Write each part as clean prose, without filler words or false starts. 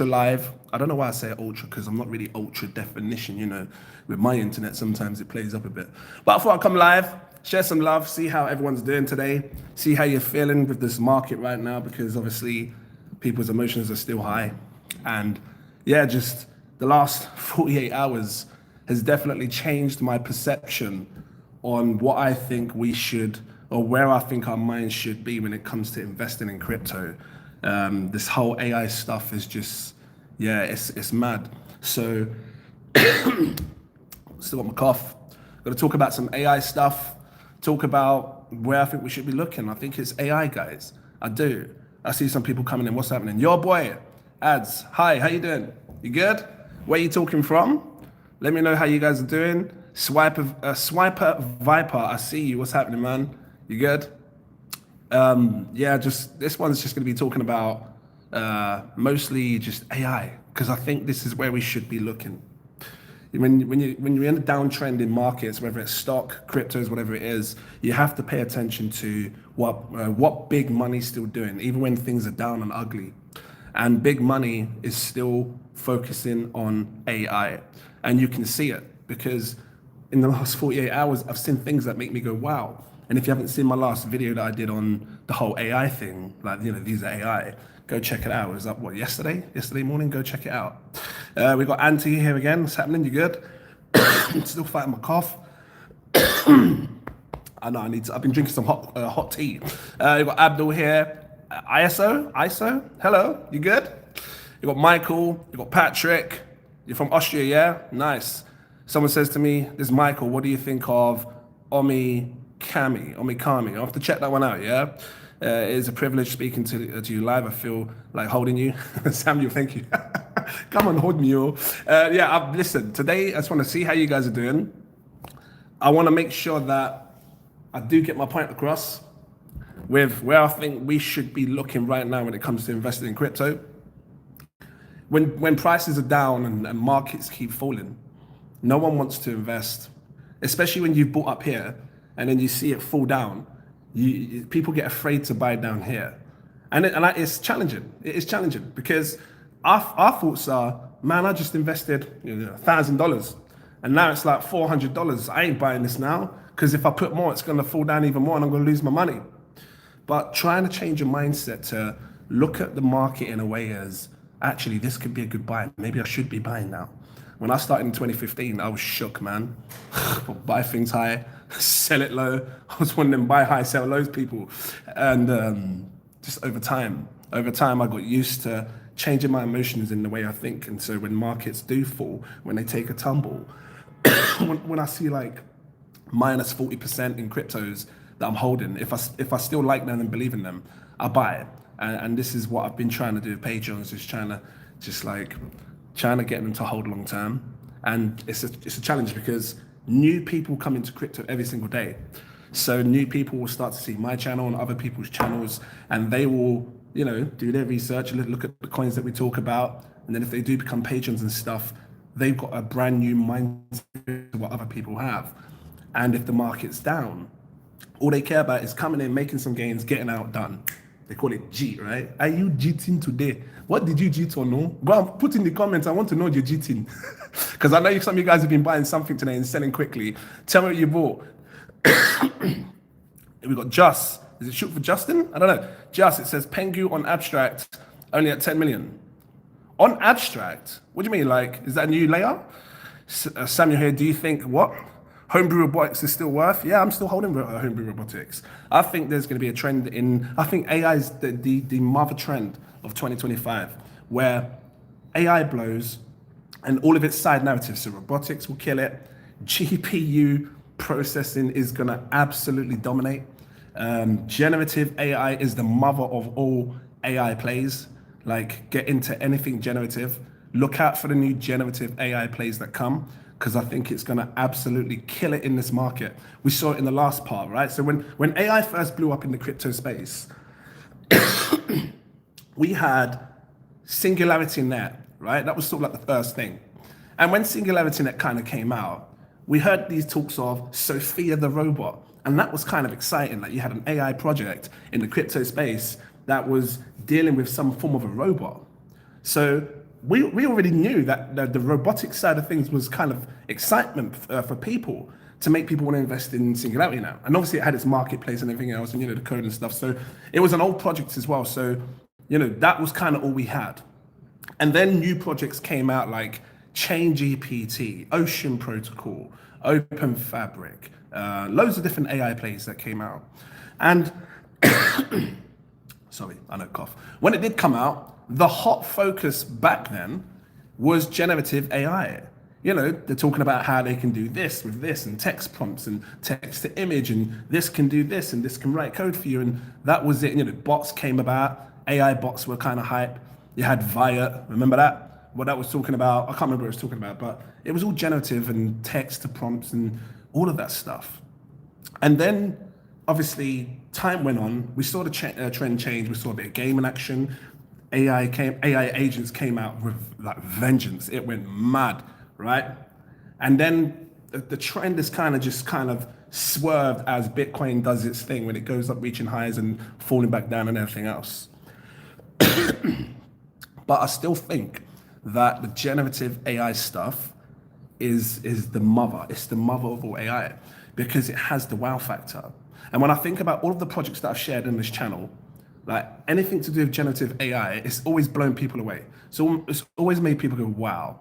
live. I don't know why I say ultra, because I'm not really ultra definition, you know. With my internet, sometimes it plays up a bit. But I thought I'd come live, share some love, see how everyone's doing today, see how you're feeling with this market right now, because obviously people's emotions are still high. And yeah, just the last 48 hours has definitely changed my perception on what I think we should, or where I think our minds should be when it comes to investing in crypto. This whole AI stuff is just, yeah, it's mad. So, still got my cough. Got to talk about some AI stuff. Talk about where I think we should be looking. I think it's AI, guys. I do. I see some people coming in. What's happening? Your boy, Ads. Hi, how you doing? You good? Where you talking from? Let me know how you guys are doing. Swiper Viper, I see you. What's happening, man? You good? Yeah, just this one's just going to be talking about mostly just AI, because I think this is where we should be looking. When you're in a downtrend in markets, whether it's stock, cryptos, whatever it is, you have to pay attention to what big money's still doing, even when things are down and ugly. And big money is still focusing on AI, and you can see it because in the last 48 hours, I've seen things that make me go, wow. And if you haven't seen my last video that I did on the whole AI thing, like, you know, these are AI, go check it out. It was up, what, yesterday morning? Go check it out. We got Auntie here again. What's happening? You good? Still fighting my cough. I know I've been drinking some hot tea. We got Abdul here. ISO? Hello, you good? You got Michael, you got Patrick. You're from Austria, yeah? Nice. Someone says to me, this is Michael, what do you think of Omikami? I'll have to check that one out, yeah? It is a privilege speaking to you live. I feel like holding you. Samuel, thank you. Come on, hold me, yo. Yeah, listen, today I just want to see how you guys are doing. I want to make sure that I do get my point across with where I think we should be looking right now when it comes to investing in crypto. When prices are down and markets keep falling, no one wants to invest, especially when you've bought up here and then you see it fall down. People get afraid to buy down here. And it's challenging. It is challenging because our thoughts are, man, I just invested $1,000 and now it's like $400. I ain't buying this now because if I put more, it's going to fall down even more and I'm going to lose my money. But trying to change your mindset to look at the market in a way as, actually, this could be a good buy. Maybe I should be buying now. When I started in 2015, I was shook, man. Buy things high, sell it low. I was one of them buy high, sell low people. And just over time, I got used to changing my emotions in the way I think. And so when markets do fall, when they take a tumble, when I see like minus 40% in cryptos that I'm holding, if I still like them and believe in them, I buy it. And this is what I've been trying to do with Patreon, is trying to get them to hold long term. And it's a challenge because new people come into crypto every single day. So new people will start to see my channel and other people's channels, and they will, do their research, look at the coins that we talk about. And then if they do become patrons and stuff, they've got a brand new mindset to what other people have. And if the market's down, all they care about is coming in, making some gains, getting out, done. They call it cheat, right? Are you cheating today? What did you cheat or no? Go and put in the comments. I want to know you're cheating. Because I know some of you guys have been buying something today and selling quickly. Tell me what you bought. We got Just. Is it shoot for Justin? I don't know. Just, it says Pengu on Abstract, only at 10 million. On Abstract? What do you mean? Like, is that a new layer? Samuel here, do you think what? Homebrew robotics is still worth? Yeah, I'm still holding homebrew robotics. I think there's going to be a trend I think AI is the mother trend of 2025, where AI blows and all of its side narratives. So robotics will kill it. GPU processing is going to absolutely dominate. Generative AI is the mother of all AI plays. Like, get into anything generative. Look out for the new generative AI plays that come, because I think it's going to absolutely kill it in this market. We saw it in the last part, right? So when AI first blew up in the crypto space, we had Singularity Net, right? That was sort of like the first thing. And when Singularity Net kind of came out, we heard these talks of Sophia the robot. And that was kind of exciting. Like, you had an AI project in the crypto space that was dealing with some form of a robot. So we already knew that the robotic side of things was kind of excitement for people, to make people want to invest in Singularity now. And obviously it had its marketplace and everything else, and the code and stuff. So it was an old project as well. So that was kind of all we had. And then new projects came out like Chain GPT, Ocean Protocol, Open Fabric, loads of different AI plays that came out. And sorry, I know cough. When it did come out, the hot focus back then was generative AI. They're talking about how they can do this with this, and text prompts and text to image, and this can do this, and this can write code for you. And that was it. Bots came about. AI bots were kind of hype. You had Viat, remember that? What that was talking about, I can't remember what it was talking about, but it was all generative and text to prompts and all of that stuff. And then, obviously, time went on. We saw the trend change. We saw a bit of gaming action. AI agents came out with like vengeance. It went mad, right? And then the trend is kind of swerved as Bitcoin does its thing when it goes up reaching highs and falling back down and everything else. But I still think that the generative AI stuff is the mother. It's the mother of all AI because it has the wow factor. And when I think about all of the projects that I've shared in this channel, like anything to do with generative AI, it's always blown people away. So it's always made people go, wow.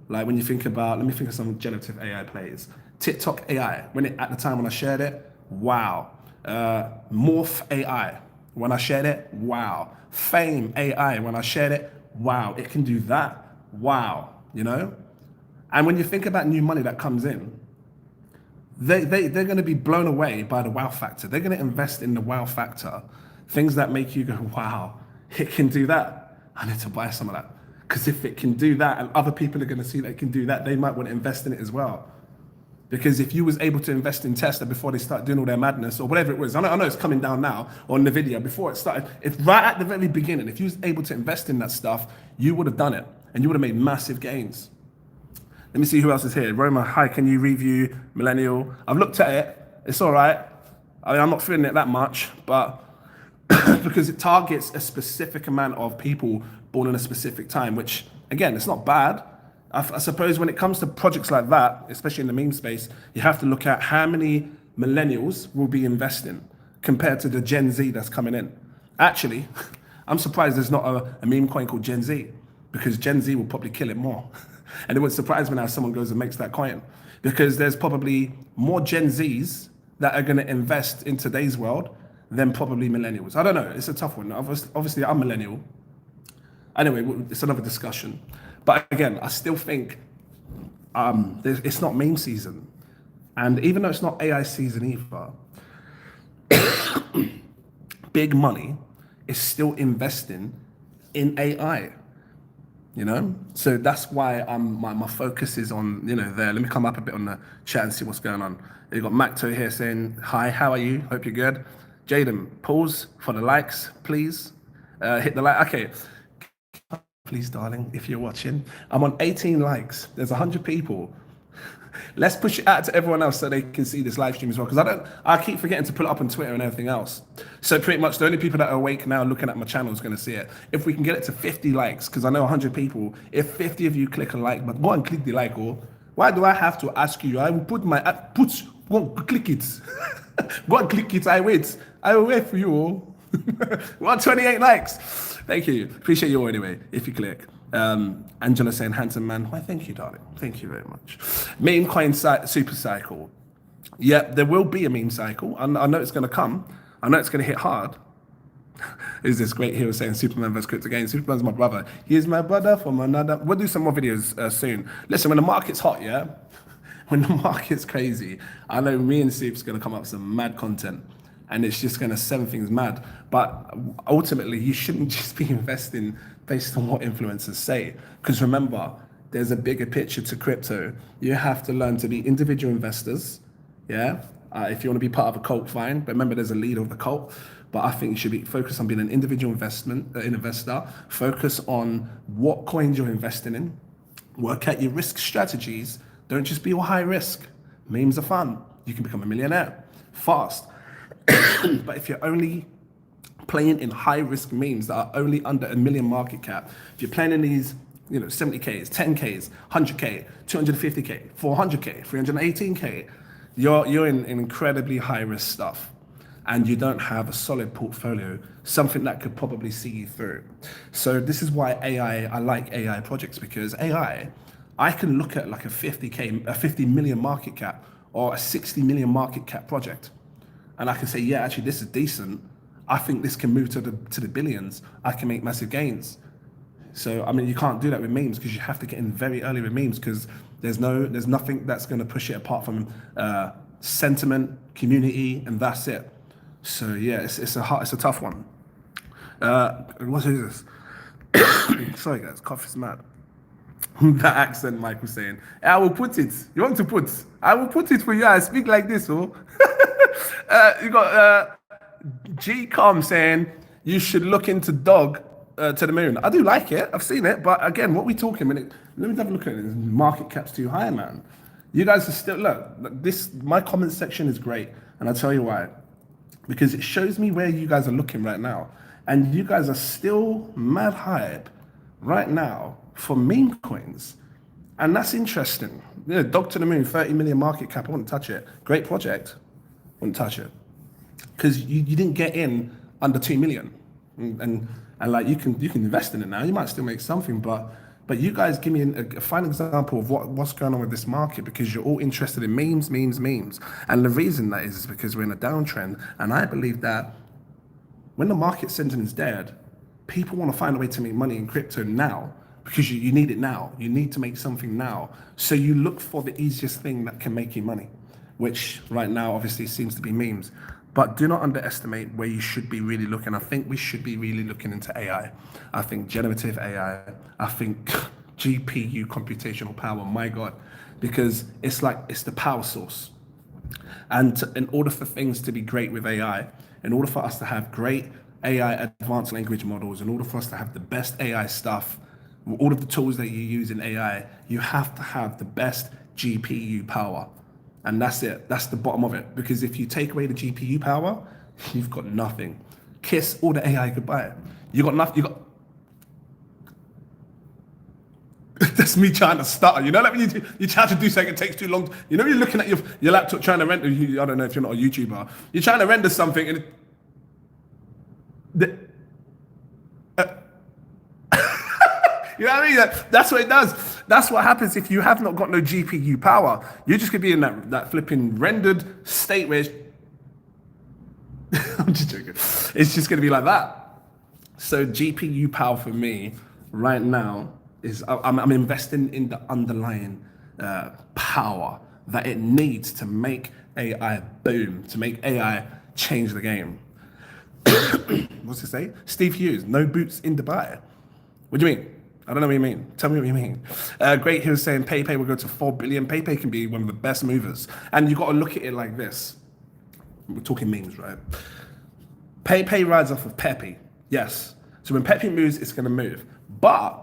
Like when you think about, let me think of some generative AI plays. TikTok AI, at the time when I shared it, wow. Morph AI, when I shared it, wow. Fame AI, when I shared it, wow. It can do that, wow, And when you think about new money that comes in, they're going to be blown away by the wow factor. They're going to invest in the wow factor. Things that make you go, wow, it can do that. I need to buy some of that. Because if it can do that and other people are going to see that it can do that, they might want to invest in it as well. Because if you was able to invest in Tesla before they start doing all their madness or whatever it was, I know it's coming down now on NVIDIA, before it started, if right at the very beginning, if you was able to invest in that stuff, you would have done it and you would have made massive gains. Let me see who else is here. Roma, hi, can you review Millennial? I've looked at it, it's all right. I'm not feeling it that much, but because it targets a specific amount of people born in a specific time, which again, it's not bad. I suppose when it comes to projects like that, especially in the meme space, you have to look at how many millennials will be investing compared to the Gen Z that's coming in. Actually, I'm surprised there's not a meme coin called Gen Z, because Gen Z will probably kill it more. And it would surprise me now if someone goes and makes that coin, because there's probably more Gen Zs that are going to invest in today's world than probably millennials. I don't know. It's a tough one. Obviously, I'm millennial. Anyway, it's another discussion. But again, I still think it's not meme season. And even though it's not AI season either, big money is still investing in AI. So that's why my focus is on there. Let me come up a bit on the chat and see what's going on. You got Macto here saying hi, how are you? Hope you're good. Jaden, pause for the likes, please. Hit the like. Okay, please, darling, if you're watching, I'm on 18 likes. There's 100 people. Let's push it out to everyone else so they can see this live stream as well, because I keep forgetting to put it up on Twitter and everything else. So pretty much the only people that are awake now looking at my channel is going to see it. If we can get it to 50 likes, because I know 100 people, if 50 of you click a like, but go and click the like, or why do I have to ask you? I will put go and click it. Go and click it, I will wait for you. 128 likes. Thank you. Appreciate you all anyway, if you click. Angela saying, handsome man. Why, thank you, darling. Thank you very much. Meme coin super cycle. Yeah, there will be a meme cycle. I know it's going to come. I know it's going to hit hard. Is this great hero saying Superman versus cryptogains? Superman's my brother. He is my brother from another. We'll do some more videos soon. Listen, when the market's hot, yeah? When the market's crazy, I know me and Super's going to come up with some mad content. And it's just going to send things mad. But ultimately, you shouldn't just be investing based on what influencers say. Because remember, there's a bigger picture to crypto. You have to learn to be individual investors. Yeah. If you want to be part of a cult, fine. But remember, there's a leader of the cult. But I think you should be focused on being an individual investor. Focus on what coins you're investing in. Work out your risk strategies. Don't just be all high risk. Memes are fun. You can become a millionaire fast. But if you're only playing in high risk memes that are only under 1 million market cap, if you're playing in these You know, 70Ks, 10Ks, 100K, 250K, 400K, 318K. You're in incredibly high risk stuff, and you don't have a solid portfolio, something that could probably see you through. So this is why I like AI projects, because I can look at like a 50 million market cap or a 60 million market cap project, and I can say, yeah, actually this is decent. I think this can move to the billions. I can make massive gains. So I mean, you can't do that with memes, because you have to get in very early with memes, because there's nothing that's going to push it apart from sentiment, community, and that's it. So yeah, it's a tough one. What is this? Sorry guys, cough is mad. That accent Mike was saying. I will put it. You want to put? I will put it for you. I speak like this, oh. You got G-Com saying you should look into dog to the moon. I do like it. I've seen it, but again, what we talking? Let me have a look at it. Market cap's too high, man. You guys are still look. This my comment section is great, and I'll tell you why. Because it shows me where you guys are looking right now, and you guys are still mad hype right now for meme coins, and that's interesting. Yeah, dog to the moon, 30 million market cap. I wouldn't touch it. Great project. Wouldn't touch it, because you didn't get in under 2 million, and like you can invest in it now. You might still make something, but you guys give me a fine example of what's going on with this market, because you're all interested in memes. And the reason that is because we're in a downtrend, and I believe that when the market sentiment is dead, people want to find a way to make money in crypto now, because you need it now. You need to make something now. So you look for the easiest thing that can make you money, which right now obviously seems to be memes. But do not underestimate where you should be really looking. I think we should be really looking into AI. I think generative AI. I think GPU, computational power. My God, because it's the power source. And in order for things to be great with AI, in order for us to have great AI advanced language models, in order for us to have the best AI stuff, all of the tools that you use in AI, you have to have the best GPU power. And that's it. That's the bottom of it. Because if you take away the GPU power, you've got nothing. Kiss all the AI goodbye. You got nothing. You got. That's me trying to stutter. You know, like when you try to do something, it takes too long. You know, you're looking at your laptop trying to render. I don't know if you're not a YouTuber. You're trying to render something, and you know what I mean? That's what it does. That's what happens if you have not got no GPU power. You're just gonna be in that flipping rendered state where I'm just joking. It's just gonna be like that. So GPU power for me right now is I'm investing in the underlying power that it needs to make AI boom, to make AI change the game. What's it say? Steve Hughes, no boots in Dubai. What do you mean? I don't know what you mean. Tell me what you mean. Great Hill saying peipei will go to 4 billion. Peipei can be one of the best movers. And you got to look at it like this. We're talking memes, right? Peipei rides off of pepe. Yes. So when pepe moves, it's going to move. But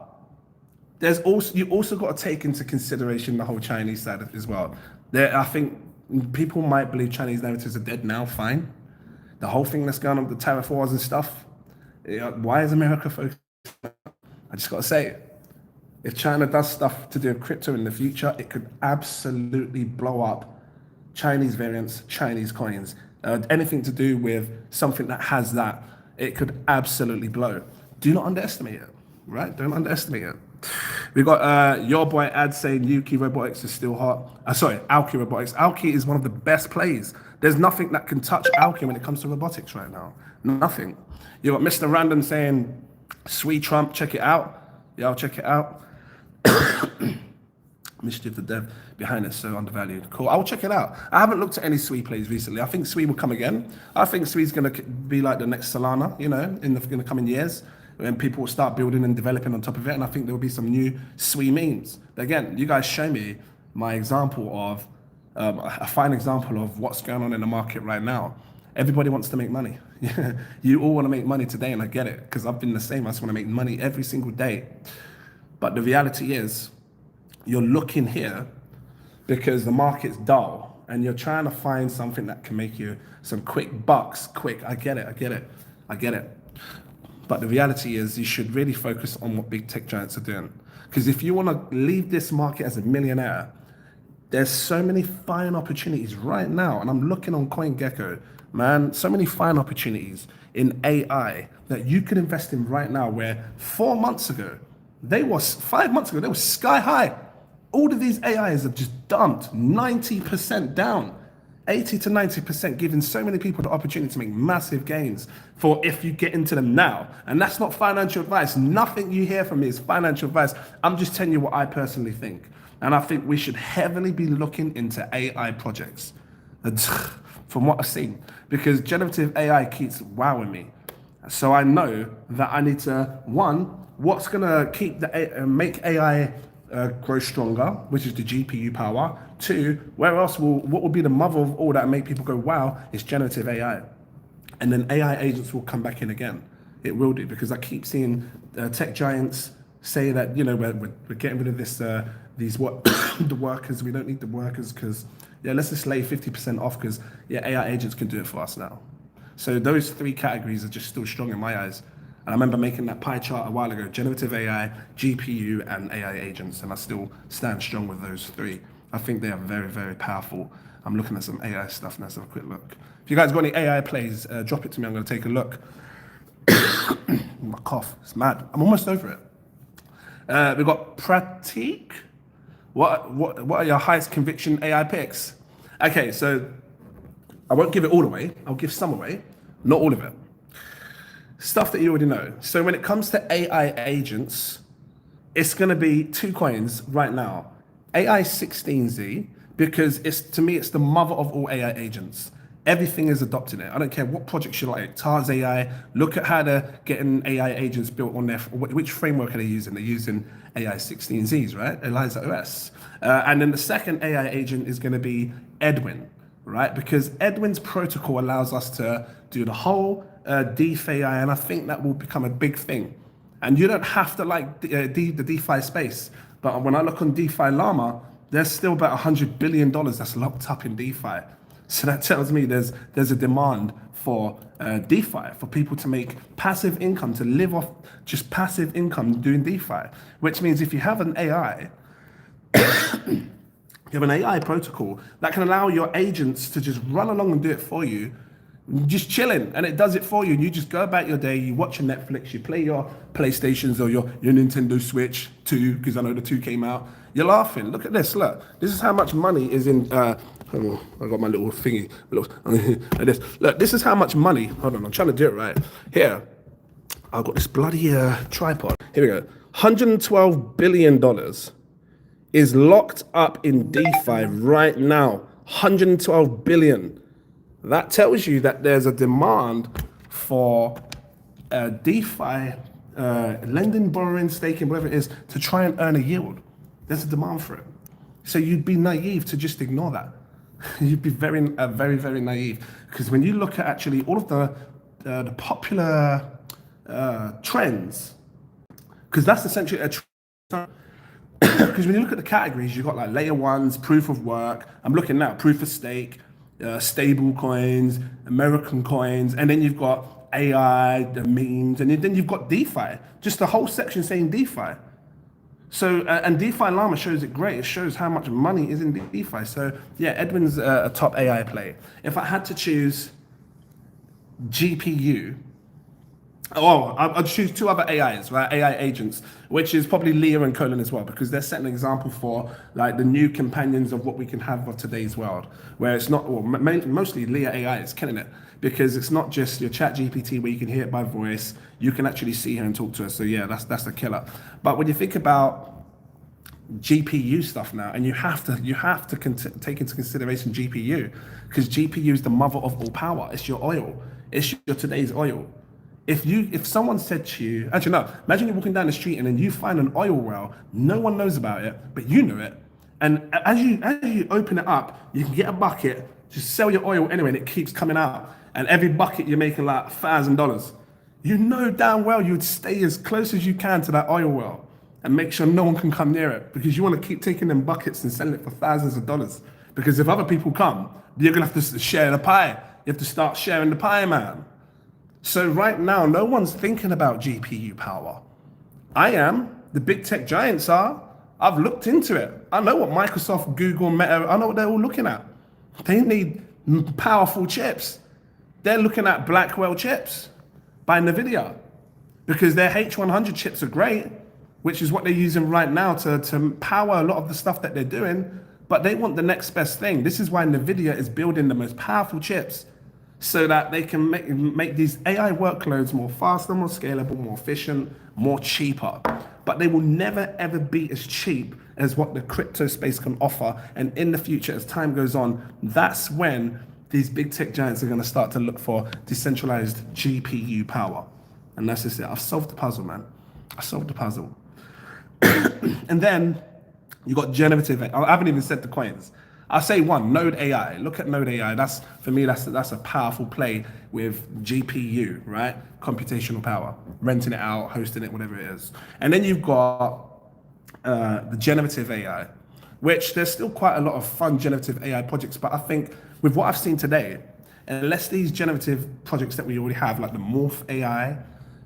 you also got to take into consideration the whole Chinese side as well. I think people might believe Chinese narratives are dead now. Fine. The whole thing that's going on with the tariff wars and stuff. Why is America focused? I just got to say, if China does stuff to do with crypto in the future, it could absolutely blow up Chinese variants, Chinese coins, anything to do with something that has that, it could absolutely blow. Do not underestimate it, right? Don't underestimate it. We got your boy Ad saying Yuki Robotics is still hot. Sorry, Alki Robotics. Alki is one of the best plays. There's nothing that can touch Alki when it comes to robotics right now. Nothing. You got Mr. Random saying, Sweet Trump, check it out. Yeah, I'll check it out. Mischief the dev behind it, so undervalued. Cool, I'll check it out. I haven't looked at any Sui plays recently. I think Sui will come again. I think Sui's going to be like the next Solana, you know, in the coming years, when people will start building and developing on top of it. And I think there will be some new Sui memes. But again, you guys show me my example of, a fine example of what's going on in the market right now. Everybody wants to make money. You all want to make money today, and I get it, because I've been the same. I just want to make money every single day. But the reality is, you're looking here because the market's dull, and you're trying to find something that can make you some quick bucks. Quick, I get it. But the reality is you should really focus on what big tech giants are doing. Because if you want to leave this market as a millionaire, there's so many fine opportunities right now. And I'm looking on CoinGecko, man, so many fine opportunities in AI that you could invest in right now, where 5 months ago, they were sky high. All of these AIs have just dumped 90% down, 80 to 90%, giving so many people the opportunity to make massive gains for if you get into them now. And that's not financial advice. Nothing you hear from me is financial advice. I'm just telling you what I personally think. And I think we should heavily be looking into AI projects from what I've seen, because generative AI keeps wowing me. So I know that I need to, one, what's gonna keep make AI grow stronger, which is the GPU power. Two, what will be the mother of all that and make people go, wow, it's generative AI. And then AI agents will come back in again. It will do, because I keep seeing tech giants say that, you know, we're getting rid of the workers. We don't need the workers because, yeah, let's just lay 50% off because, yeah, AI agents can do it for us now. So those three categories are just still strong in my eyes. And I remember making that pie chart a while ago: generative AI, GPU, and AI agents. And I still stand strong with those three. I think they are very, very powerful. I'm looking at some AI stuff now. Let's have a quick look. If you guys got any AI plays, drop it to me. I'm going to take a look. My cough, it's mad. I'm almost over it. We've got Pratik. What are your highest conviction AI picks? Okay, so I won't give it all away. I'll give some away, not all of it. Stuff that you already know. So when it comes to AI agents, it's going to be two coins right now. AI 16Z, because to me, it's the mother of all AI agents. Everything is adopting it. I don't care what projects you like. Tars AI, look at how they're getting AI agents built on which framework are they using? They're using AI 16Zs, right? Eliza OS. And then the second AI agent is going to be Edwin, right? Because Edwin's protocol allows us to do the whole DeFi, and I think that will become a big thing. And you don't have to like the DeFi space. But when I look on DeFi Llama, there's still about $100 billion that's locked up in DeFi. So that tells me there's a demand for DeFi, for people to make passive income, to live off just passive income doing DeFi. Which means if you have an AI, you have an AI protocol that can allow your agents to just run along and do it for you, just chilling, and it does it for you. And you just go about your day, you watch your Netflix, you play your PlayStations or your Nintendo Switch 2, because I know the 2 came out. You're laughing. Look at this. Look, this is how much money is in. Hold on, I got my little thingy. Like this. Look, this is how much money. Hold on, I'm trying to do it right. Here, I've got this bloody tripod. Here we go. $112 billion is locked up in DeFi right now. 112 billion. That tells you that there's a demand for DeFi, lending, borrowing, staking, whatever it is, to try and earn a yield. There's a demand for it. So you'd be naive to just ignore that. You'd be very, very naive. Because when you look at actually all of the popular trends, because that's essentially a trend. Because when you look at the categories, you've got like layer ones, proof of work. I'm looking now, proof of stake, stable coins, American coins, and then you've got AI, the memes, and then you've got DeFi. Just a whole section saying DeFi. So, and DeFi Llama shows it great. It shows how much money is in DeFi. So, yeah, Edwin's a top AI play. If I had to choose GPU, I'd choose two other AIs, right? AI agents, which is probably Leah and Colin as well, because they're setting an example for like the new companions of what we can have of today's world, where it's not, well, mostly Leah AI is killing it, because it's not just your chat GPT where you can hear it by voice, you can actually see her and talk to her. So yeah, that's the killer. But when you think about GPU stuff now, and you have to take into consideration GPU, because GPU is the mother of all power. It's your oil. It's your today's oil. If someone said to you, actually no, imagine you're walking down the street and then you find an oil well, no one knows about it, but you know it. And as you open it up, you can get a bucket, just sell your oil anyway, and it keeps coming out. And every bucket you're making like $1,000. You know damn well you would stay as close as you can to that oil well and make sure no one can come near it, because you want to keep taking them buckets and selling it for thousands of dollars. Because if other people come, you're gonna have to share the pie. You have to start sharing the pie, man. So right now, no one's thinking about GPU power. I am. The big tech giants are. I've looked into it. I know what Microsoft, Google, Meta, I know what they're all looking at. They need powerful chips. They're looking at Blackwell chips by NVIDIA because their H100 chips are great, which is what they're using right now to power a lot of the stuff that they're doing. But they want the next best thing. This is why NVIDIA is building the most powerful chips so that they can make these AI workloads more faster, more scalable, more efficient, more cheaper. But they will never ever be as cheap as what the crypto space can offer. And in the future, as time goes on, that's when these big tech giants are going to start to look for decentralized GPU power. And that's just it. I've solved the puzzle, man. I solved the puzzle. And then you got generative. I haven't even said the coins. I'll say one, Node AI. Look at Node AI. That's, for me, that's a powerful play with GPU, right? Computational power, renting it out, hosting it, whatever it is. And then you've got the generative AI, which there's still quite a lot of fun generative AI projects, but I think with what I've seen today, unless these generative projects that we already have, like the Morph AI,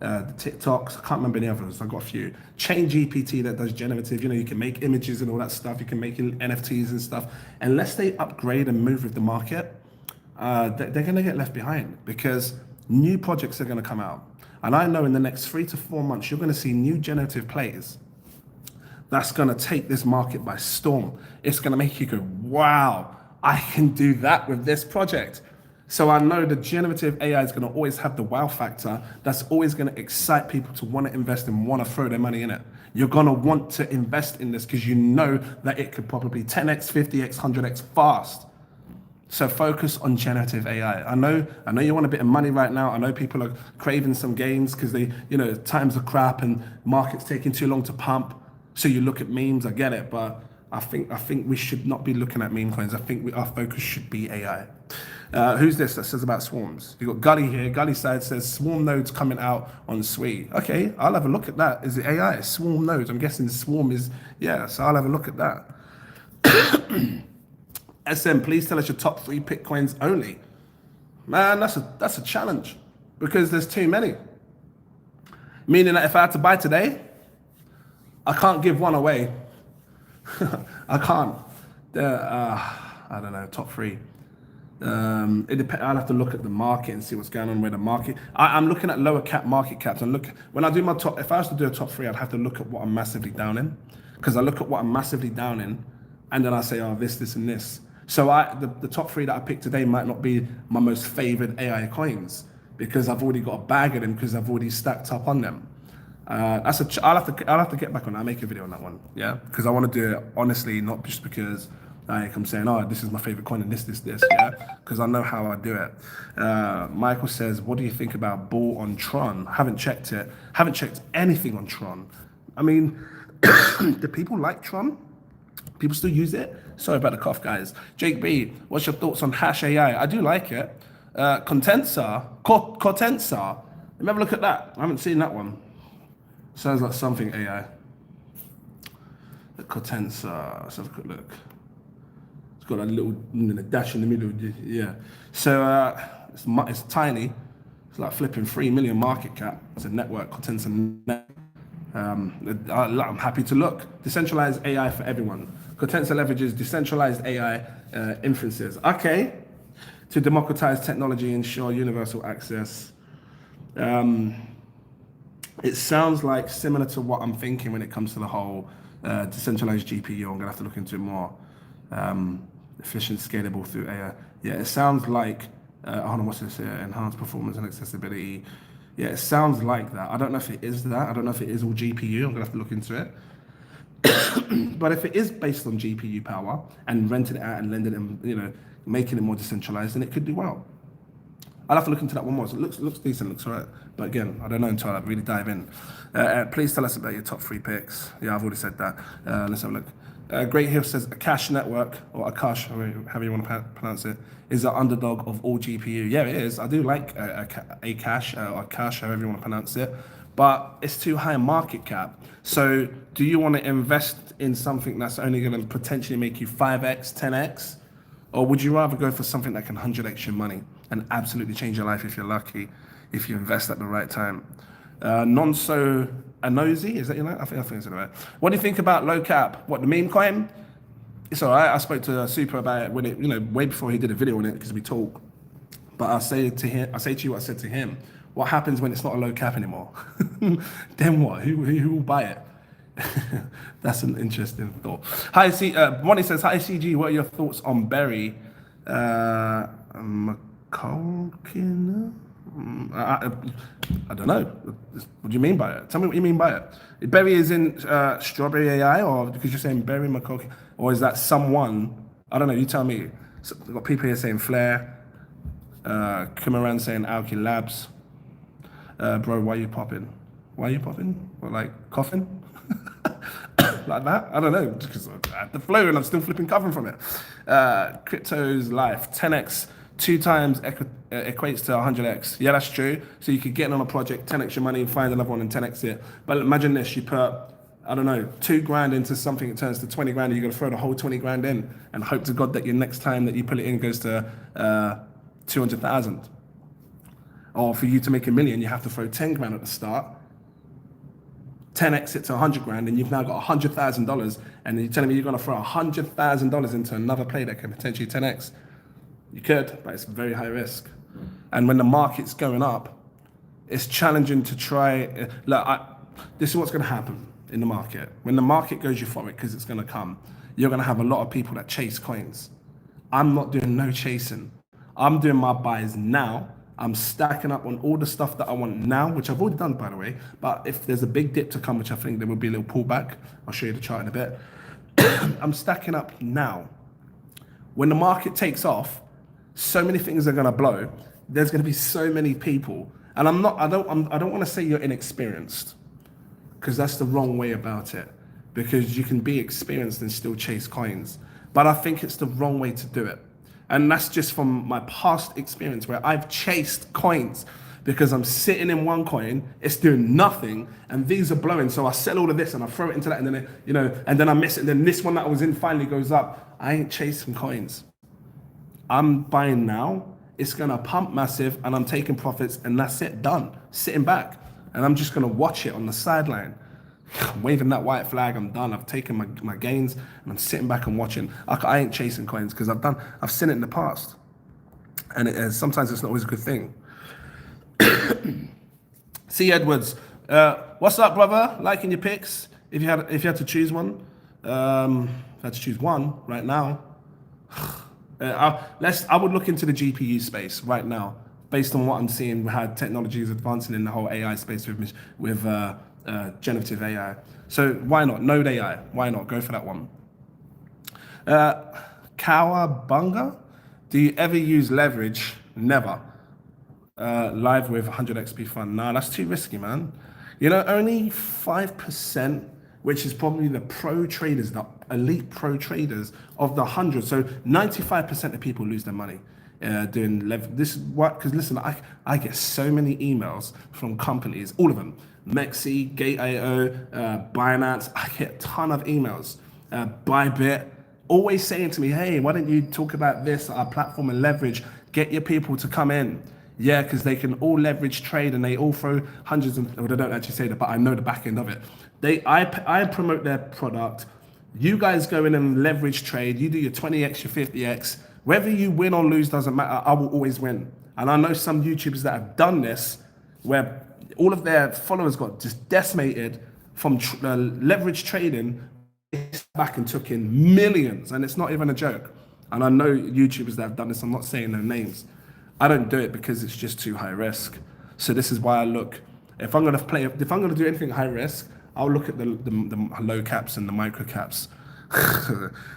the TikToks, I can't remember any others, I've got a few. Chain GPT that does generative, you can make images and all that stuff, you can make NFTs and stuff. Unless they upgrade and move with the market, they're gonna get left behind because new projects are gonna come out. And I know in the next 3 to 4 months, you're gonna see new generative plays that's gonna take this market by storm. It's gonna make you go, wow, I can do that with this project. So I know the generative AI is going to always have the wow factor. That's always going to excite people to want to invest and want to throw their money in it. You're going to want to invest in this because you know that it could probably 10x, 50x, 100x fast. So focus on generative AI. I know you want a bit of money right now. I know people are craving some gains because times are crap and market's taking too long to pump. So you look at memes. I get it, but I think we should not be looking at meme coins. I think our focus should be AI. Who's this that says about swarms? You got Gully here. Gully side says swarm nodes coming out on Sui. Okay, I'll have a look at that. Is it AI? Swarm nodes. I'm guessing swarm is, yeah, so I'll have a look at that. SM, please tell us your top 3 Bitcoins only. Man, that's a challenge because there's too many. Meaning that if I had to buy today, I can't give one away. I can't. I don't know, top 3. It depends. I'll have to look at the market and see what's going on with the market. I'm looking at lower cap market caps and look when I do my top. If I was to do a top 3, I'd have to look at what I'm massively down in, because I look at what I'm massively down in, and then I say, oh, this, and this. So the top 3 that I picked today might not be my most favored AI coins because I've already got a bag of them because I've already stacked up on them. I'll have to get back on that. I'll make a video on that one, yeah, because I want to do it honestly, not just because I'm saying, oh, this is my favorite coin and this, yeah, because I know how I do it. Michael says, what do you think about Bull on Tron? Haven't checked it. Haven't checked anything on Tron. I mean, do people like Tron? People still use it? Sorry about the cough, guys. Jake B, what's your thoughts on Hash AI? I do like it. Cortensa. Let me have a look at that. I haven't seen that one. Sounds like something AI. Cortensa. Let's have a quick look. It's got a little dash in the middle. Yeah. So it's tiny. It's like flipping 3 million market cap. It's a network. Cortensa net. I'm happy to look. Decentralized AI for everyone. Cortensa leverages decentralized AI inferences. Okay. To democratize technology, ensure universal access. It sounds like similar to what I'm thinking when it comes to the whole decentralized GPU. I'm gonna have to look into it more. Efficient, scalable through AI. Yeah, it sounds like, hold on, what's this here? Enhanced performance and accessibility. Yeah, it sounds like that. I don't know if it is that. I don't know if it is all GPU. I'm gonna have to look into it. But if it is based on GPU power and renting it out and lending it and making it more decentralized, then it could do well. I'll have to look into that one more. So it looks decent, looks all right. But again, I don't know until I really dive in. Please tell us about your top 3 picks. Yeah, I've already said that. Let's have a look. Great Hill says a cash network, or a cash, however you want to pronounce it, is the underdog of all GPU. Yeah, it is. I do like a cash, or a cash, however you want to pronounce it. But it's too high a market cap. So do you want to invest in something that's only going to potentially make you 5x, 10x? Or would you rather go for something that can 100x your money and absolutely change your life if you're lucky? if you invest at the right time. Non-so Anozi, is that your name? I think it's the right. What do you think about low cap? What, the meme coin? It's all right. I spoke to Super about it when it, way before he did a video on it because we talk. But I say to you what I said to him. What happens when it's not a low cap anymore? Then what? Who will buy it? That's an interesting thought. Hi, Bonnie says, hi, CG. What are your thoughts on Berry? McCulkin? I don't know. What do you mean by it? Tell me what you mean by it. Berry is in Strawberry AI, or because you're saying Berry McCulkin, or is that someone? I don't know. You tell me. So, we've got people here saying Flair. Kumaran saying Alki Labs. Bro, why are you popping? Why are you popping? What, like coughing? Like that? I don't know. Because I had the flow and I'm still flipping covering from it. Crypto's life. 10x 2 times equates to 100x. Yeah, that's true. So you could get on a project, 10x your money, find another one and 10x it. But imagine this, you put, I don't know, 2 grand into something, it turns to 20 grand, and you're gonna throw the whole 20 grand in and hope to God that your next time that you put it in goes to 200,000. Or for you to make $1 million, you have to throw 10 grand at the start, 10x it to 100 grand, and you've now got $100,000, and you're telling me you're gonna throw $100,000 into another play that can potentially 10x. You could, but it's very high risk. And when the market's going up, it's challenging to try. Look, this is what's going to happen in the market. When the market goes euphoric, because it's going to come, you're going to have a lot of people that chase coins. I'm not doing no chasing. I'm doing my buys now. I'm stacking up on all the stuff that I want now, which I've already done, by the way. But if there's a big dip to come, which I think there will be a little pullback, I'll show you the chart in a bit. I'm stacking up now. When the market takes off, so many things are going to blow. There's going to be so many people, and I don't want to say you're inexperienced, because that's the wrong way about it. Because you can be experienced and still chase coins, but I think it's the wrong way to do it. And that's just from my past experience where I've chased coins because I'm sitting in one coin, it's doing nothing, and these are blowing. So I sell all of this and I throw it into that, and then and then I miss it. And then this one that I was in finally goes up. I ain't chasing coins. I'm buying now, it's gonna pump massive, and I'm taking profits, and that's it, done. Sitting back, and I'm just gonna watch it on the sideline. I'm waving that white flag, I'm done. I've taken my gains, and I'm sitting back and watching. I ain't chasing coins, because I've seen it in the past. And sometimes it's not always a good thing. C. Edwards, what's up, brother? Liking your picks. If you had to choose one, if I had to choose one right now, I would look into the GPU space right now, based on what I'm seeing, how technology is advancing in the whole AI space with generative AI. So why not? Node AI, why not? Go for that one. Kawabunga, do you ever use leverage? Never. Live with 100 XP fund. Nah, that's too risky, man. Only 5%, which is probably the pro traders, the elite pro traders of the 100. So 95% of people lose their money doing leverage. This is what, because listen, I get so many emails from companies, all of them, Mexi, Gate.io, Binance. I get a ton of emails. Bybit, always saying to me, hey, why don't you talk about this, our platform and leverage, get your people to come in. Yeah, because they can all leverage trade and they all throw hundreds of, well, they don't actually say that, but I know the back end of it. I promote their product. You guys go in and leverage trade. You do your 20x, your 50x. Whether you win or lose doesn't matter. I will always win. And I know some YouTubers that have done this where all of their followers got just decimated from leverage trading back and took in millions. And it's not even a joke. And I know YouTubers that have done this. I'm not saying their names. I don't do it because it's just too high risk. So this is why I look, if I'm gonna do anything high risk, I'll look at the low caps and the micro caps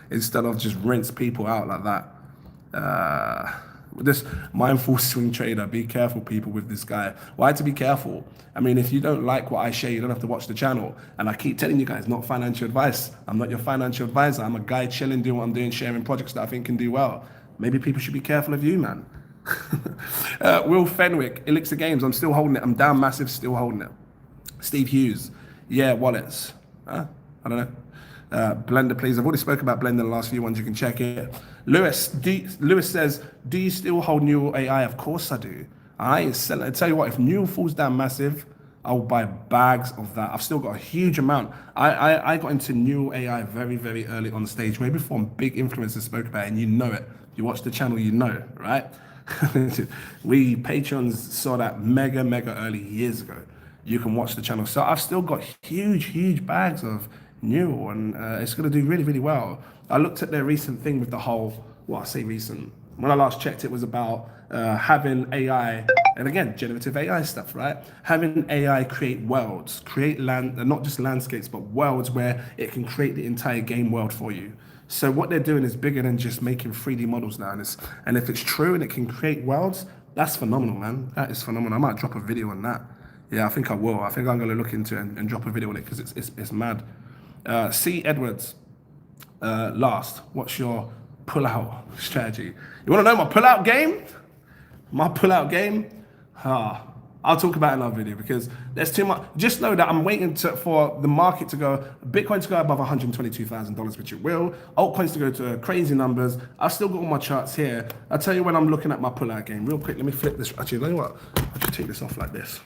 instead of just rinse people out like that. This mindful swing trader, be careful, people, with this guy. Why to be careful? I mean, if you don't like what I share, you don't have to watch the channel. And I keep telling you guys, not financial advice. I'm not your financial advisor. I'm a guy chilling, doing what I'm doing, sharing projects that I think can do well. Maybe people should be careful of you, man. Will Fenwick, Elixir Games, I'm still holding it. I'm down massive, still holding it. Steve Hughes, yeah, wallets. I don't know. Blendr, please. I've already spoken about Blendr in the last few ones. You can check it. Lewis says, do you still hold neural AI? Of course I do. I ain't selling. I tell you what, if New falls down massive, I'll buy bags of that. I've still got a huge amount. I got into new AI very, very early on stage, way before big influencers spoke about it, and you know it. You watch the channel, you know, right? We Patreons saw that mega, mega early years ago. You can watch the channel. So I've still got huge, huge bags of new, and it's going to do really, really well. I looked at their recent thing with the whole, well, I say recent. When I last checked, it was about having AI, and again, generative AI stuff, right? Having AI create worlds, create land, not just landscapes, but worlds where it can create the entire game world for you. So what they're doing is bigger than just making 3D models now. And if it's true and it can create worlds, that's phenomenal, man. That is phenomenal. I might drop a video on that. Yeah, I think I will. I think I'm going to look into it and drop a video on it because it's mad. C. Edwards, last. What's your pull-out strategy? You want to know my pull-out game? My pull-out game? I'll talk about it in another video because there's too much. Just know that I'm waiting for the market to go, Bitcoin to go above $122,000, which it will. Altcoins to go to crazy numbers. I've still got all my charts here. I'll tell you when I'm looking at my pull-out game. Real quick, let me flip this. Actually, you know what? I'll just take this off like this.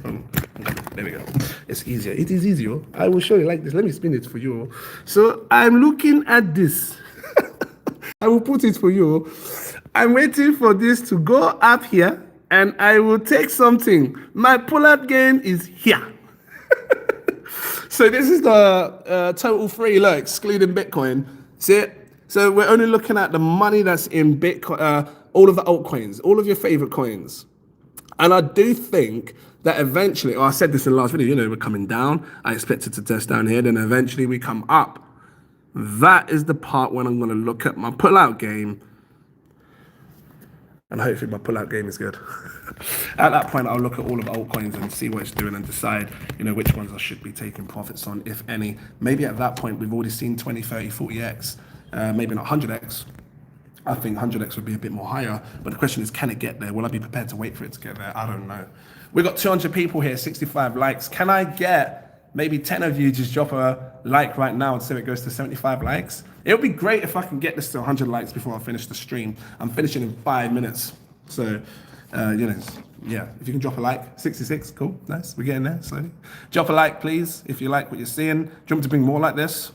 There we go. It's easier. It is easier. I will show you like this. Let me spin it for you. So I'm looking at this. I will put it for you. I'm waiting for this to go up here and I will take something. My pull-out gain is here. So this is the total free, look, excluding Bitcoin. See it? So we're only looking at the money that's in Bitcoin, all of the altcoins, all of your favorite coins. And I do think that eventually, I said this in the last video, you know, we're coming down. I expect it to test down here, then eventually we come up. That is the part when I'm going to look at my pull-out game. And hopefully my pull-out game is good. At that point, I'll look at all of the altcoins and see what it's doing and decide, you know, which ones I should be taking profits on, if any. Maybe at that point, we've already seen 20, 30, 40x, maybe not 100x. I think 100x would be a bit more higher, but the question is, can it get there? Will I be prepared to wait for it to get there? I don't know. We've got 200 people here, 65 likes. Can I get maybe 10 of you just drop a like right now so it goes to 75 likes? It would be great if I can get this to 100 likes before I finish the stream. I'm finishing in 5 minutes. So, you know, yeah, if you can drop a like, 66, cool, nice, we're getting there slowly. Drop a like, please, if you like what you're seeing. Do you want me to bring more like this?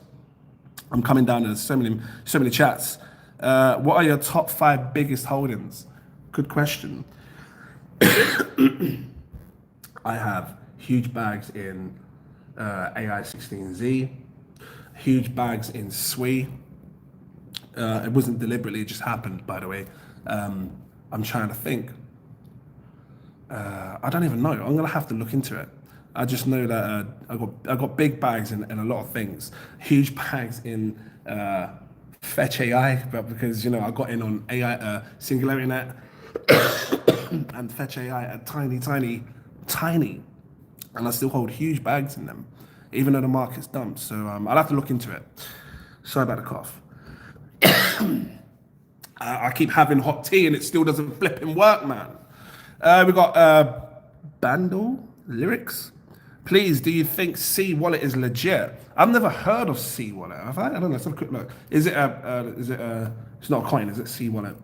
I'm coming down to so many chats. What are your top 5 biggest holdings? Good question. I have huge bags in AI16Z, huge bags in SWI. It wasn't deliberately, it just happened, by the way. I'm trying to think. I don't even know. I'm gonna have to look into it. I just know that I got big bags in a lot of things. Huge bags in fetch.ai, but because, you know, I got in on AI SingularityNet and fetch.ai at tiny, and I still hold huge bags in them, even though the market's dumped. So I'll have to look into it. Sorry about the cough. I keep having hot tea and it still doesn't flipping work, man. We got Bandle Lyrics. Please, do you think C Wallet is legit? I've never heard of C Wallet. Have I? I don't know. Let's have a quick look. Is it it's not a coin, is it C Wallet?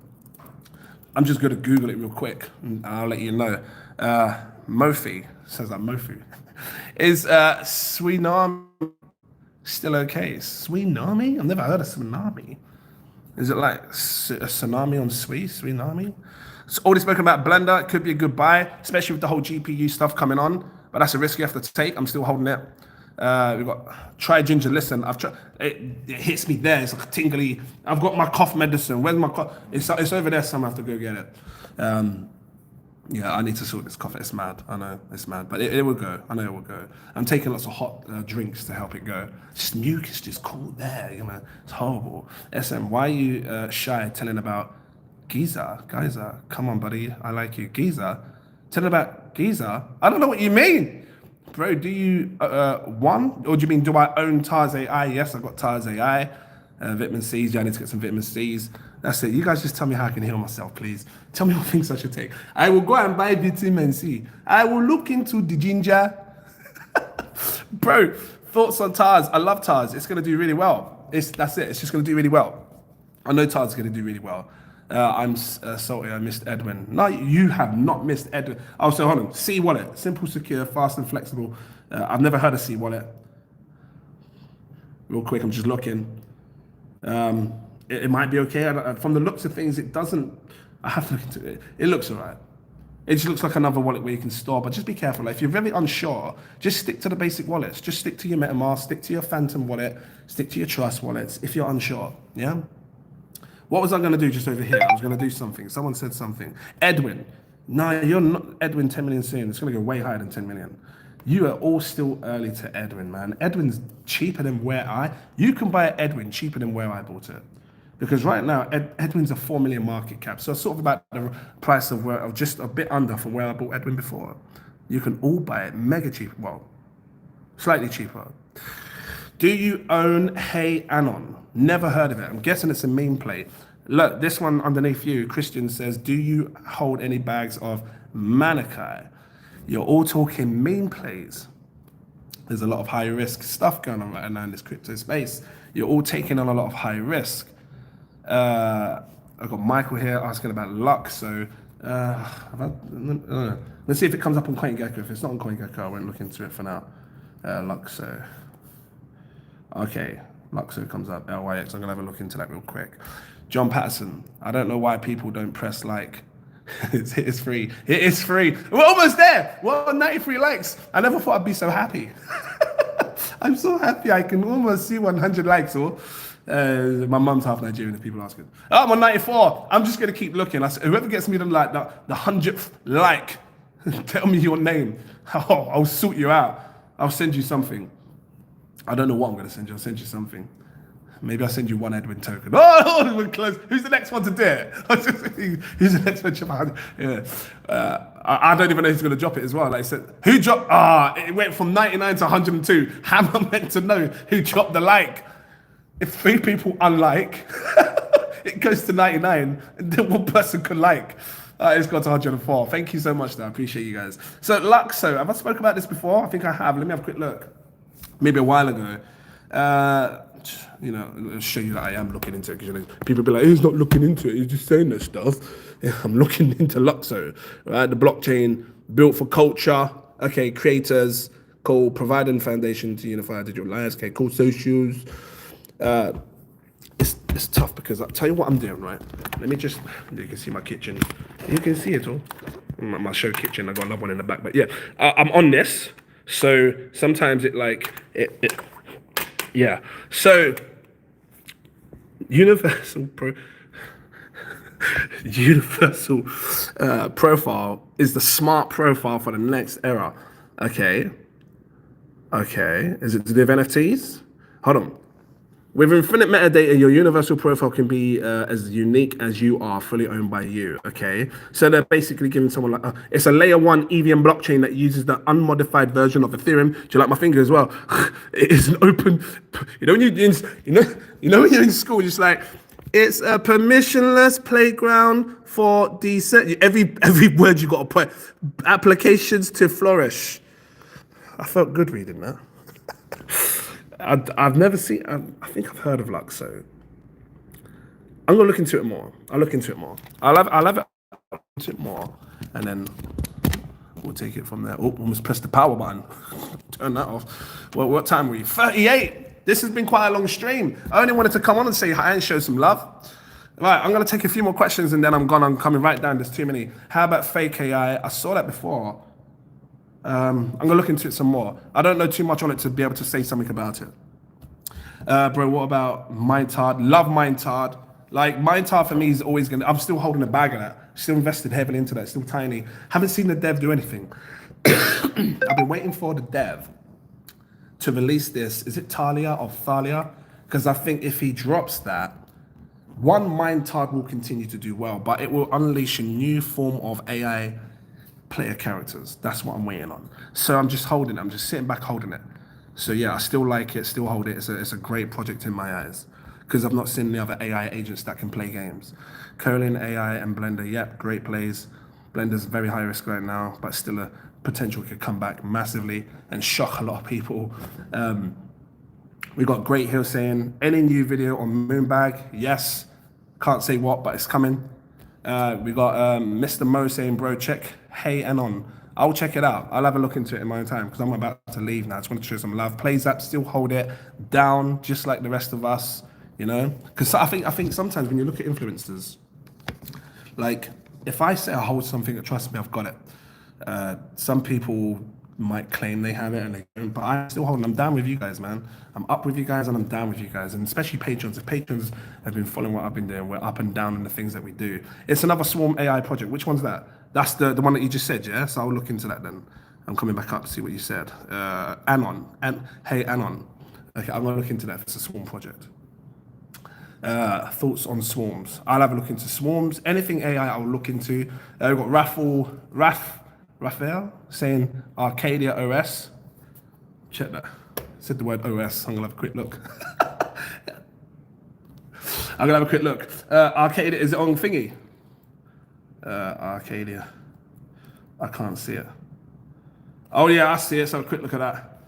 I'm just going to Google it real quick and I'll let you know. Mofi, says that Mofi. Is Swinami still okay? Swinami? I've never heard of Swinami. Is it like a tsunami on Swinami? So already spoken about Blendr. It could be a good buy, especially with the whole GPU stuff coming on. But that's a risk you have to take. I'm still holding it. We've got Try Ginger. Listen, I've tried. It hits me there. It's like tingly. I've got my cough medicine. Where's my cough? It's over there. So I have to go get it. Yeah, I need to sort this cough. It's mad. I know it's mad, but it will go. I know it will go. I'm taking lots of hot drinks to help it go. Just mucus just cool there. You know, it's horrible. SM, why are you shy telling about Giza? Come on, buddy. I like you. Giza. Telling about Giza? I don't know what you mean. Bro, do you, one? Or do you mean, do I own TARS AI? Yes, I've got TARS AI. Vitamin C's, yeah, I need to get some vitamin C's. That's it. You guys just tell me how I can heal myself, please. Tell me what things I should take. I will go and buy vitamin C. I will look into the ginger. Bro, thoughts on TARS? I love TARS. It's going to do really well. That's it. It's just going to do really well. I know TARS is going to do really well. Salty, I missed Edwin. No, you have not missed Edwin. Oh, so hold on. C wallet, simple, secure, fast and flexible. I've never heard of C wallet. Real quick, I'm just looking. It might be okay. From the looks of things, it doesn't. I have to look into it. It looks all right. It just looks like another wallet where you can store, but just be careful. Like, if you're very unsure, just stick to the basic wallets. Just stick to your MetaMask, stick to your Phantom wallet, stick to your Trust wallets if you're unsure, yeah? What was I going to do just over here? I was going to do something. Someone said something. Edwin. No, you're not Edwin 10 million soon. It's going to go way higher than 10 million. You are all still early to Edwin, man. Edwin's cheaper than you can buy Edwin cheaper than where I bought it. Because right now, Edwin's a 4 million market cap. So sort of about the price of just a bit under from where I bought Edwin before. You can all buy it mega cheap. Well, slightly cheaper. Do you own Hey Anon? Never heard of it. I'm guessing it's a meme plate. Look, this one underneath you, Christian says, do you hold any bags of Manikai? You're all talking meme plays. There's a lot of high risk stuff going on right now in this crypto space. You're all taking on a lot of high risk. I've got Michael here asking about luck. So let's see if it comes up on CoinGecko. If it's not on CoinGecko, I won't look into it for now. Luxo. Okay, Luxo comes up. LYX. I'm gonna have a look into that real quick. John Patterson. I don't know why people don't press like. It's free. It is free. We're almost there. Well, 93 likes. I never thought I'd be so happy. I'm so happy. I can almost see 100 likes. Or my mum's half Nigerian. If people asking. Oh, I'm on 94. I'm just gonna keep looking. Whoever gets me the 100th like, tell me your name. Oh, I'll sort you out. I'll send you something. I don't know what I'm gonna send you. I'll send you something. Maybe I'll send you one Edwin token. Oh, we're close. Who's the next one to do it? Who's the next one to yeah. I don't even know who's going to drop it as well. Like I said, who dropped? It went from 99 to 102. How am I meant to know who dropped the like? If 3 people unlike, it goes to 99, and then 1 person could like. It's got to 104. Thank you so much, though. I appreciate you guys. So, Luxo, have I spoken about this before? I think I have. Let me have a quick look. Maybe a while ago. I'll show you that I am looking into it, because people be like, he's not looking into it, he's just saying that stuff. Yeah, I'm looking into Luxo, right? The blockchain built for culture, okay, creators, cool, providing foundation to unify digital lives, okay, cool, socials. It's tough because I'll tell you what I'm doing, right? Let me just, you can see my kitchen. You can see it all. My show kitchen, I got another one in the back, but yeah, I'm on this. So sometimes yeah. So universal profile is the smart profile for the next era. Okay. Is it to do with NFTs? Hold on. With infinite metadata, your universal profile can be as unique as you are, fully owned by you, okay? So they're basically giving someone like, it's a layer 1 EVM blockchain that uses the unmodified version of Ethereum. Do you like my finger as well? It is an open, when when you're in school, just like, it's a permissionless playground for every word you got to put, applications to flourish. I felt good reading that. I've never seen. I think I've heard of Luxo. I'm gonna look into it more. I'll look into it more. I'll have it into it more, and then we'll take it from there. Oh, almost pressed the power button. Turn that off. Well, what time are we? 38. This has been quite a long stream. I only wanted to come on and say hi and show some love. Right, I'm gonna take a few more questions and then I'm gone. I'm coming right down. There's too many. How about fake AI? I saw that before. I'm gonna look into it some more. I don't know too much on it to be able to say something about it. Bro, what about Mindtard? Love Mindtard. Like, Mindtard for me is always I'm still holding a bag of that. Still invested heavily into that, still tiny. Haven't seen the dev do anything. I've been waiting for the dev to release this. Is it Thalia or Thalia? Because I think if he drops that, Mindtard will continue to do well, but it will unleash a new form of AI player characters. That's what I'm waiting on. So I'm just holding it. I'm just sitting back holding it. So yeah, I still like it, still hold it. It's a great project in my eyes, because I've not seen the other AI agents that can play games. Colin, AI, and Blendr, yep, great plays. Blender's very high risk right now, but still a potential could come back massively and shock a lot of people. We got Great Hill saying, any new video on Moonbag? Yes. Can't say what, but it's coming. We got Mr. Mo saying, bro, check Hey Anon. I'll check it out. I'll have a look into it in my own time because I'm about to leave now. I just want to show some love. Plays app, still hold it down, just like the rest of us, you know? Because I think sometimes when you look at influencers, like if I say I hold something, trust me, I've got it. Some people might claim they have it and they don't, but I still hold it. I'm down with you guys, man. I'm up with you guys and I'm down with you guys, and especially patrons. If patrons have been following what I've been doing, we're up and down in the things that we do. It's another Swarm AI project. Which one's that? That's the one that you just said, yeah? So I'll look into that then. I'm coming back up to see what you said. Anon. Hey, Anon. Okay, I'm going to look into that if it's a Swarm project. Thoughts on swarms. I'll have a look into swarms. Anything AI I'll look into. We've got Raphael saying Arcadia OS. Check that. Said the word OS. I'm going to have a quick look. I'm going to have a quick look. Arcadia, is it on thingy? Arcadia. I can't see it. Oh yeah, I see it. So a quick look at that.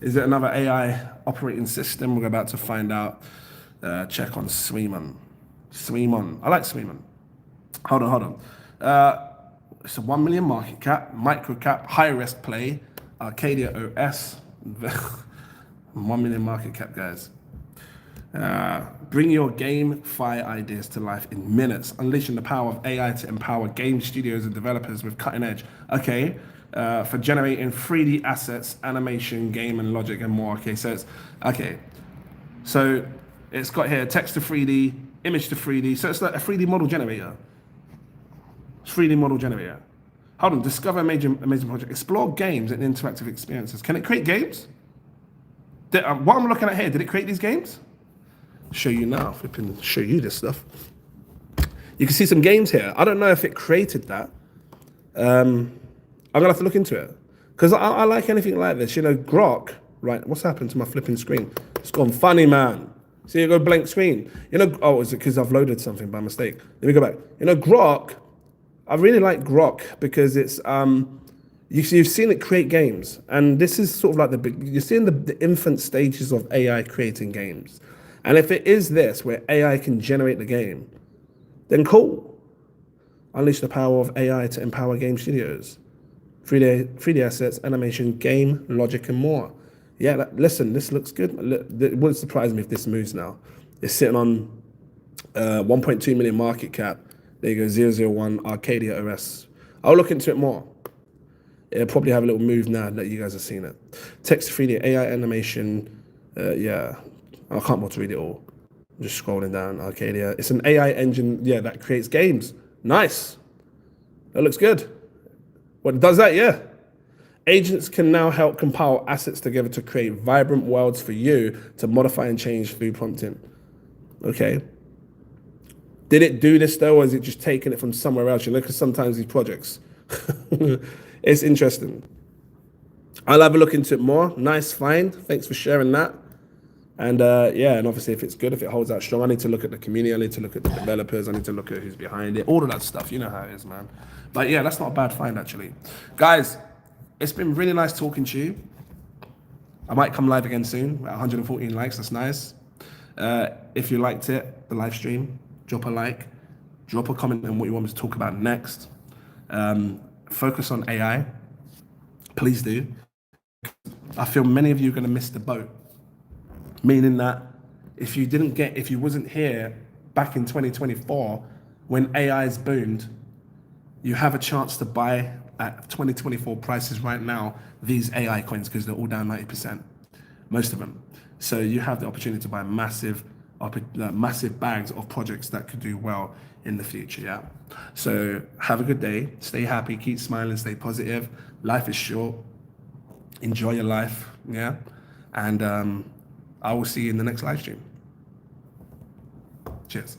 Is it another AI operating system? We're about to find out. Check on Sweemon. I like Sweemon. Hold on. It's a 1 million market cap, micro cap, high risk play, Arcadia OS. 1 million market cap, guys. Bring your GameFi ideas to life in minutes, unleashing the power of AI to empower game studios and developers with cutting edge. Okay, for generating 3D assets, animation, game and logic and more. Okay, so it's got here text to 3D, image to 3D. So it's like a 3D model generator. 3D model generator. Hold on, discover amazing project. Explore games and interactive experiences. Can it create games? What I'm looking at here, did it create these games? Show you now, flipping show you this stuff. You can see some games here. I don't know if it created that. I'm gonna have to look into it. Because I like anything like this. You know, Grok, right? What's happened to my flipping screen? It's gone funny, man. See, you go blank screen. You know, oh, is it because I've loaded something by mistake? Let me go back. You know, Grok, I really like Grok because it's, you've seen it create games. And this is sort of like you're seeing the infant stages of AI creating games. And if it is this, where AI can generate the game, then cool. Unleash the power of AI to empower game studios. 3D assets, animation, game, logic, and more. Yeah, listen, this looks good. It wouldn't surprise me if this moves now. It's sitting on 1.2 million market cap. There you go, 001 Arcadia OS. I'll look into it more. It'll probably have a little move now that you guys have seen it. Text 3D, AI animation, yeah. I can't bother to read it all. I'm just scrolling down, Arcadia. It's an AI engine, yeah, that creates games. Nice. That looks good. What it does that, yeah. Agents can now help compile assets together to create vibrant worlds for you to modify and change through prompting. Okay. Did it do this though, or is it just taking it from somewhere else? You know, because sometimes these projects, it's interesting. I'll have a look into it more. Nice find. Thanks for sharing that. And yeah, and obviously if it's good, if it holds out strong, I need to look at the community, I need to look at the developers, I need to look at who's behind it, all of that stuff. You know how it is, man. But yeah, that's not a bad find actually. Guys, it's been really nice talking to you. I might come live again soon, at 114 likes, that's nice. If you liked it, the live stream, drop a like, drop a comment on what you want me to talk about next. Focus on AI, please do. I feel many of you are gonna miss the boat. Meaning that if you wasn't here back in 2024 when AI's boomed, you have a chance to buy at 2024 prices right now these AI coins because they're all down 90%, most of them. So you have the opportunity to buy massive bags of projects that could do well in the future, yeah? So have a good day, stay happy, keep smiling, stay positive. Life is short, enjoy your life, yeah? And I will see you in the next live stream. Cheers.